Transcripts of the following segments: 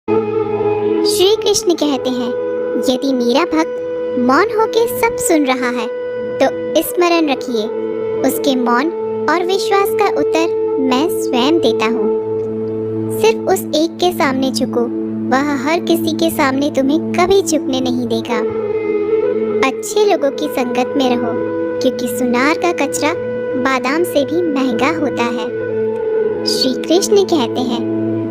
श्री कृष्ण कहते हैं, यदि मेरा भक्त मौन होके सब सुन रहा है तो स्मरण रखिए, उसके मौन और विश्वास का उत्तर मैं स्वयं देता हूँ। सिर्फ उस एक के सामने झुको, वह हर किसी के सामने तुम्हें कभी झुकने नहीं देगा। अच्छे लोगों की संगत में रहो, क्योंकि सुनार का कचरा बादाम से भी महंगा होता है। श्री कृष्ण कहते हैं,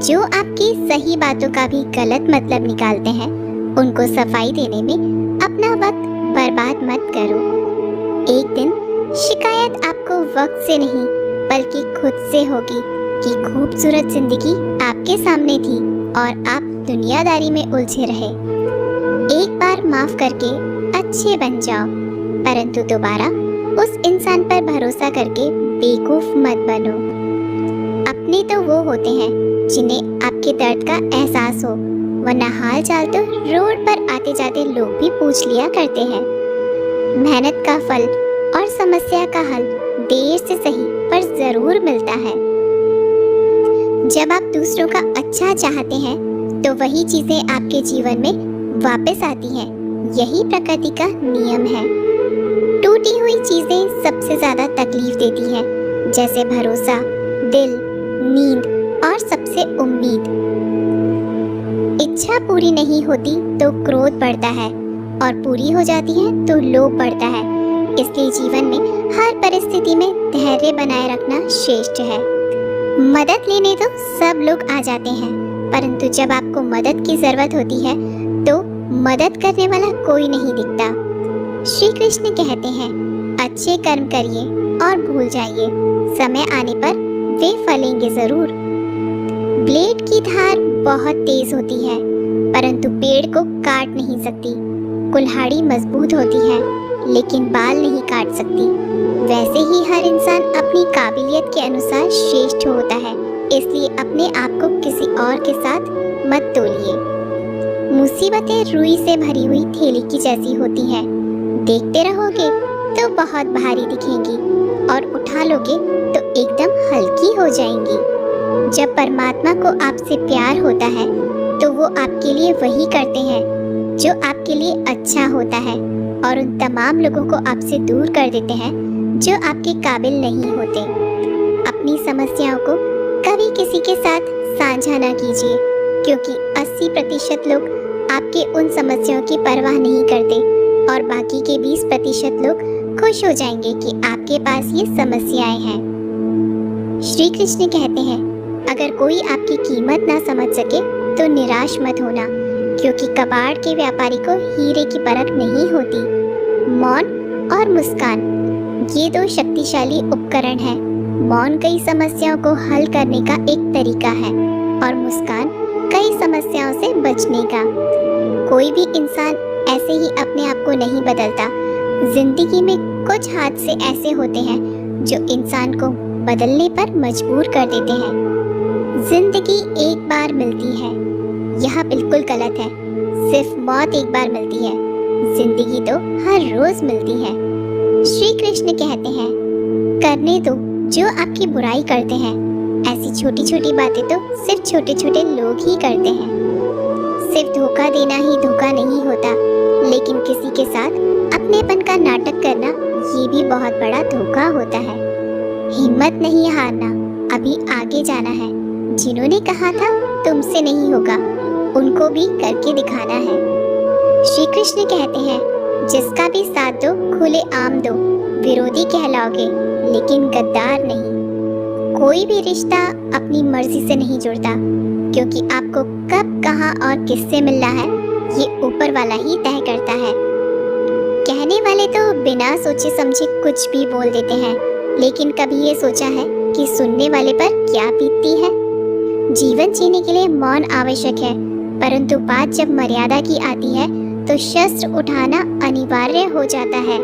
जो आपकी सही बातों का भी गलत मतलब निकालते हैं, उनको सफाई देने में अपना वक्त बर्बाद मत करो। एक दिन शिकायत आपको वक्त से नहीं बल्कि खुद से होगी कि खूबसूरत जिंदगी आपके सामने थी और आप दुनियादारी में उलझे रहे। एक बार माफ करके अच्छे बन जाओ, परंतु दोबारा उस इंसान पर भरोसा करके बेवकूफ मत बनो। अपने तो वो होते हैं जिन्हें आपके दर्द का एहसास हो, वरना हाल चाल तो रोड पर आते जाते लोग भी पूछ लिया करते हैं। मेहनत का फल और समस्या का हल देर से सही पर जरूर मिलता है। जब आप दूसरों का अच्छा चाहते हैं तो वही चीजें आपके जीवन में वापस आती हैं। यही प्रकृति का नियम है। टूटी हुई चीजें सबसे ज्यादा तकलीफ देती हैं, जैसे भरोसा, दिल, नींद और सबसे उम्मीद। इच्छा पूरी नहीं होती तो क्रोध बढ़ता है और पूरी हो जाती है तो लोभ बढ़ता है। इसलिए जीवन में हर परिस्थिति में धैर्य बनाए रखना श्रेष्ठ है। मदद लेने तो सब लोग आ जाते हैं, परंतु जब आपको मदद की जरूरत होती है तो मदद करने वाला कोई नहीं दिखता। श्री कृष्ण कहते हैं, अच्छे कर्म करिए और भूल जाइए, समय आने पर वे फलेंगे जरूर। ब्लेड की धार बहुत तेज होती है, परंतु पेड़ को काट नहीं सकती। कुल्हाड़ी मजबूत होती है, लेकिन बाल नहीं काट सकती। वैसे ही हर इंसान अपनी काबिलियत के अनुसार श्रेष्ठ होता है, इसलिए अपने आप को किसी और के साथ मत तोलिए। मुसीबतें रुई से भरी हुई थैली की जैसी होती हैं। देखते रहोगे तो बहुत भारी दिखेंगी और उठा लोगे तो एकदम हल्की हो जाएंगी। जब परमात्मा को आपसे प्यार होता है तो वो आपके लिए वही करते हैं जो आपके लिए अच्छा होता है, और उन तमाम लोगों को आपसे दूर कर देते हैं जो आपके काबिल नहीं होते। अपनी समस्याओं को कभी किसी के साथ साझा न कीजिए, क्योंकि 80% लोग आपके उन समस्याओं की परवाह नहीं करते और बाकी के 20% लोग खुश हो जाएंगे कि आपके पास ये समस्याएं हैं। श्री कृष्ण कहते हैं, अगर कोई आपकी कीमत ना समझ सके तो निराश मत होना, क्योंकि कबाड़ के व्यापारी को हीरे की परख नहीं होती। मौन और मुस्कान, ये दो शक्तिशाली उपकरण हैं। मौन कई समस्याओं को हल करने का एक तरीका है और मुस्कान कई समस्याओं से बचने का। कोई भी इंसान ऐसे ही अपने आप को नहीं बदलता। जिंदगी में कुछ हादसे ऐसे होते हैं जो इंसान को बदलने पर मजबूर कर देते हैं। जिंदगी एक बार मिलती है, यह बिल्कुल गलत है। सिर्फ मौत एक बार मिलती है, जिंदगी तो हर रोज मिलती है। श्री कृष्ण कहते हैं, करने दो जो आपकी बुराई करते हैं। ऐसी छोटी छोटी बातें तो सिर्फ छोटे छोटे लोग ही करते हैं। सिर्फ धोखा देना ही धोखा नहीं होता, लेकिन किसी के साथ अपनेपन का नाटक करना ये भी बहुत बड़ा धोखा होता है। हिम्मत नहीं हारना, अभी आगे जाना है। जिन्होंने कहा था तुमसे नहीं होगा, उनको भी करके दिखाना है। श्री कृष्ण कहते हैं, जिसका भी साथ दो खुले आम दो, विरोधी कहलाओगे लेकिन गद्दार नहीं। कोई भी रिश्ता अपनी मर्जी से नहीं जुड़ता, क्योंकि आपको कब, कहां और किससे मिलना है ये ऊपर वाला ही तय करता है। कहने वाले तो बिना सोचे समझे कुछ भी बोल देते हैं, लेकिन कभी ये सोचा है कि सुनने वाले पर क्या बीतती है। जीवन जीने के लिए मौन आवश्यक है, परंतु बात जब मर्यादा की आती है तो शस्त्र उठाना अनिवार्य हो जाता है।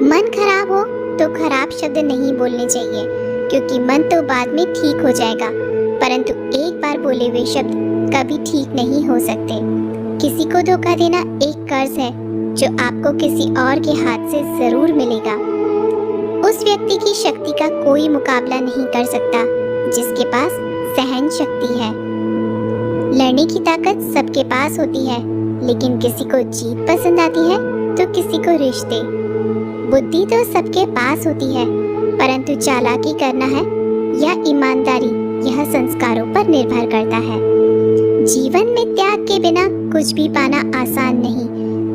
मन खराब हो तो खराब शब्द नहीं बोलने चाहिए, क्योंकि मन तो बाद में ठीक हो जाएगा, परंतु एक बार बोले हुए शब्द कभी ठीक नहीं हो सकते। किसी को धोखा देना एक कर्ज है जो आपको किसी और के हाथ से जरूर मिलेगा। उस व्यक्ति की शक्ति का कोई मुकाबला नहीं कर सकता जिसके पास सहन शक्ति है। लड़ने की ताकत सबके पास होती है, लेकिन किसी को जीत पसंद आती है तो किसी को रिश्ते। बुद्धि तो सबके पास होती है, परंतु चालाकी करना है या ईमानदारी, यह संस्कारों पर निर्भर करता है। जीवन में त्याग के बिना कुछ भी पाना आसान नहीं।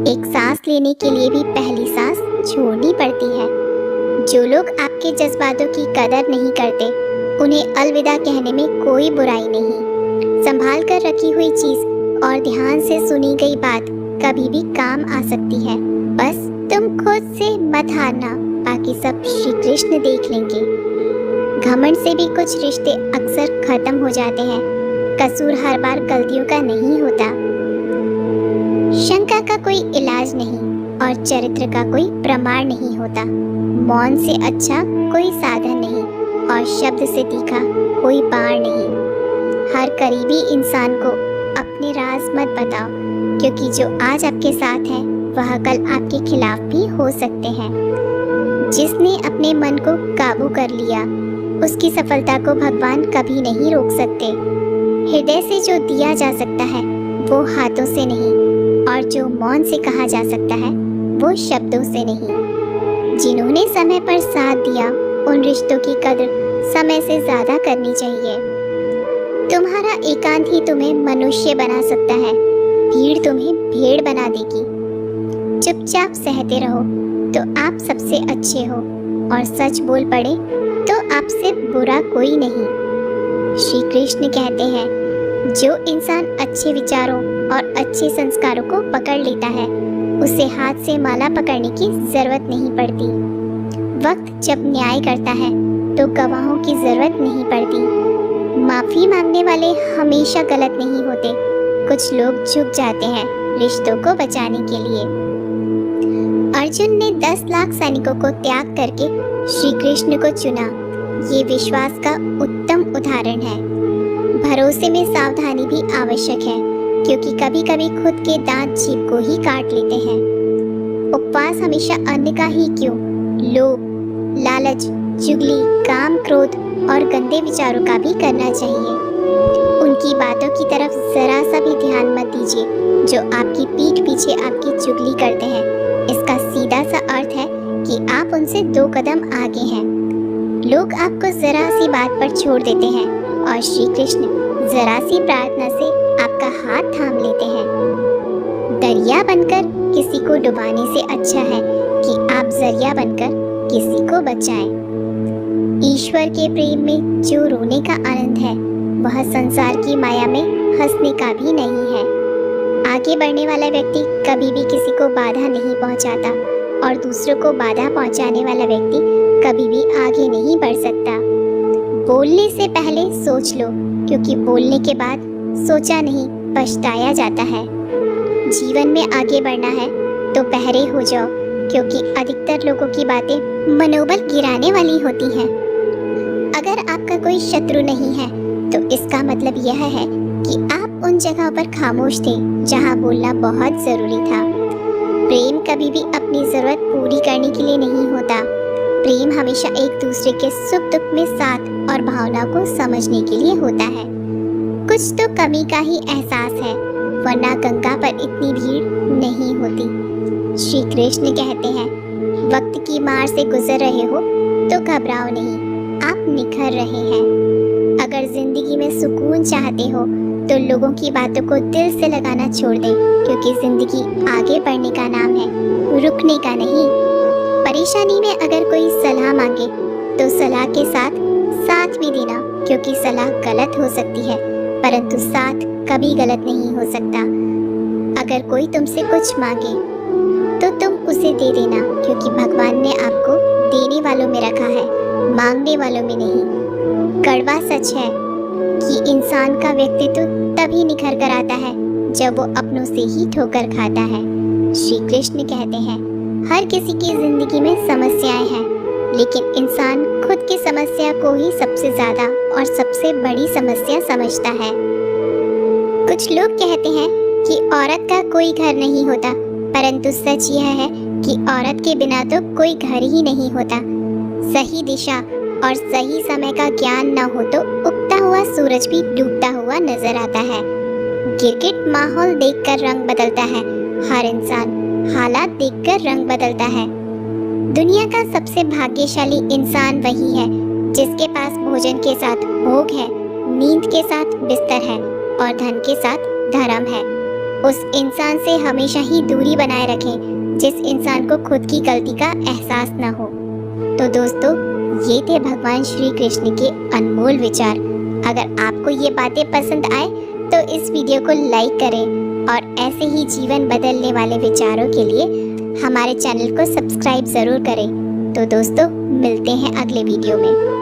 एक सांस लेने के लिए भी पहली सांस छोड़नी पड़ती है। जो लोग आपके जज्बातों की कदर नहीं करते, उन्हें अलविदा कहने में कोई बुराई नहीं। संभाल कर रखी हुई चीज और ध्यान से सुनी गई बात कभी भी काम आ सकती है। बस तुम खुद से मत हारना, बाकी सब श्री कृष्ण देख लेंगे। घमंड से भी कुछ रिश्ते अक्सर खत्म हो जाते हैं। कसूर हर बार गलतियों का नहीं होता। शंका का कोई इलाज नहीं और चरित्र का कोई प्रमाण नहीं होता। मौन से अच्छा कोई साधन नहीं और शब्द से तीखा कोई बाण नहीं। हर करीबी इंसान को अपने राज मत बताओ, क्योंकि जो आज आपके साथ है वह कल आपके खिलाफ भी हो सकते हैं। जिसने अपने मन को काबू कर लिया, उसकी सफलता को भगवान कभी नहीं रोक सकते। हृदय से जो दिया जा सकता है वो हाथों से नहीं, और जो मौन से कहा जा सकता है वो शब्दों से नहीं। जिन्होंने समय पर साथ दिया, उन रिश्तों की कदर समय से ज्यादा करनी चाहिए। तुम्हारा एकांत ही तुम्हें मनुष्य बना सकता है, भीड़ तुम्हें भेड़ बना देगी। चुपचाप सहते रहो तो आप सबसे अच्छे हो, और सच बोल पड़े तो आपसे बुरा कोई नहीं। श्री कृष्ण कहते हैं, जो इंसान अच्छे विचारों और अच्छे संस्कारों को पकड़ लेता है, उसे हाथ से माला पकड़ने की जरूरत नहीं पड़ती। वक्त जब न्याय करता है तो गवाहों की जरूरत नहीं पड़ती। माफी मांगने वाले हमेशा गलत नहीं होते। कुछ लोग झुक जाते हैं रिश्तों को बचाने के लिए। अर्जुन ने 10 लाख सैनिकों को त्याग करके श्री कृष्ण को चुना। ये विश्वास का उत्तम उदाहरण है। भरोसे में सावधानी भी आवश्यक है, क्योंकि कभी कभी खुद के दांत जीभ को ही काट लेते हैं। उपवास हमेशा अन्न का ही क्यों, लोभ, लालच, चुगली, काम, क्रोध और गंदे विचारों का भी करना चाहिए। उनकी बातों की तरफ जरा सा भी ध्यान मत दीजिए जो आपकी पीठ पीछे आपकी चुगली करते हैं। इसका सीधा सा अर्थ है कि आप उनसे 2 कदम आगे हैं। लोग आपको जरा सी बात पर छोड़ देते हैं और श्री कृष्ण जरा सी प्रार्थना से आपका हाथ थाम लेते हैं। दरिया बनकर किसी को डुबाने से अच्छा है कि आप जरिया बनकर किसी को बचाएं। ईश्वर के प्रेम में जो रोने का आनंद है, वह संसार की माया में हंसने का भी नहीं है। आगे बढ़ने वाला व्यक्ति कभी भी किसी को बाधा नहीं पहुंचाता, और दूसरों को बाधा पहुंचाने वाला व्यक्ति कभी भी आगे नहीं बढ़ सकता। बोलने से पहले सोच लो, क्योंकि बोलने के बाद सोचा नहीं पछताया जाता है। जीवन में आगे बढ़ना है तो पहरे हो जाओ, क्योंकि अधिकतर लोगों की बातें मनोबल गिराने वाली होती हैं। अगर आपका कोई शत्रु नहीं है तो इसका मतलब यह है कि आप उन जगहों पर खामोश थे जहां बोलना बहुत जरूरी था। प्रेम कभी भी अपनी जरूरत पूरी करने के लिए नहीं होता। प्रेम हमेशा एक दूसरे के सुख दुख में साथ और भावना को समझने के लिए होता है। कुछ तो कमी का ही एहसास है, वरना गंगा पर इतनी भीड़ नहीं होती। श्री कृष्ण कहते हैं, वक्त की मार से गुजर रहे हो तो घबराओ नहीं, आप निखर रहे हैं। अगर जिंदगी में सुकून चाहते हो तो लोगों की बातों को दिल से लगाना छोड़ दें, क्योंकि जिंदगी आगे बढ़ने का नाम है, रुकने का नहीं। परेशानी में अगर कोई सलाह मांगे तो सलाह के साथ साथ भी देना, क्योंकि सलाह गलत हो सकती है परंतु साथ कभी गलत नहीं हो सकता। अगर कोई तुमसे कुछ मांगे तो तुम उसे दे देना, क्योंकि भगवान ने आपको देने वालों में रखा है, मांगने वालों में नहीं। कड़वा सच है कि इंसान का व्यक्तित्व तभी निखर कर आता है जब वो अपनों से ही ठोकर खाता है। श्री कृष्ण कहते हैं, हर किसी की जिंदगी में समस्याएं हैं, लेकिन इंसान खुद की समस्या को ही सबसे ज्यादा और सबसे बड़ी समस्या समझता है। कुछ लोग कहते हैं कि औरत का कोई घर नहीं होता, परंतु सच यह है कि औरत के बिना तो कोई घर ही नहीं होता। सही दिशा और सही समय का ज्ञान न हो तो उगता हुआ सूरज भी डूबता हुआ नजर आता है। क्रिकेट माहौल देखकर रंग बदलता है, हर इंसान हालात देखकर रंग बदलता है। दुनिया का सबसे भाग्यशाली इंसान वही है जिसके पास भोजन के साथ भोग है, नींद के साथ बिस्तर है और धन के साथ धर्म है। उस इंसान से हमेशा ही दूरी बनाए रखें जिस इंसान को खुद की गलती का एहसास न हो। तो दोस्तों, ये थे भगवान श्री कृष्ण के अनमोल विचार। अगर आपको ये बातें पसंद आए तो इस वीडियो को लाइक करें और ऐसे ही जीवन बदलने वाले विचारों के लिए हमारे चैनल को सब्सक्राइब ज़रूर करें। तो दोस्तों, मिलते हैं अगले वीडियो में।